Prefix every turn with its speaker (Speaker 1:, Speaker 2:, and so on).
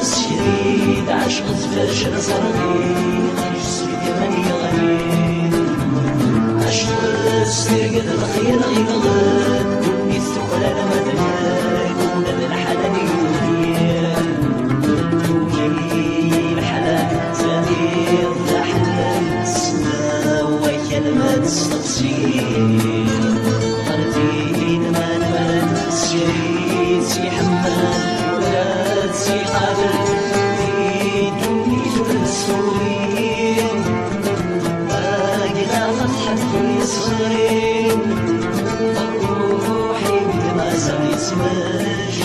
Speaker 1: سيد عشق فاشل صرغي يسرق من يغني عشق سرقة الخير غيغلط كوني الثقل أنا مدنك كون الحلال يوهي توهي الحلال زادي الضحل السنا وكلمة تستقصير غردين ما نمت سيري سي حمال سي قادر يدوني تنسوني باقي غلط حد يصغرين روحي بدما زال يسمج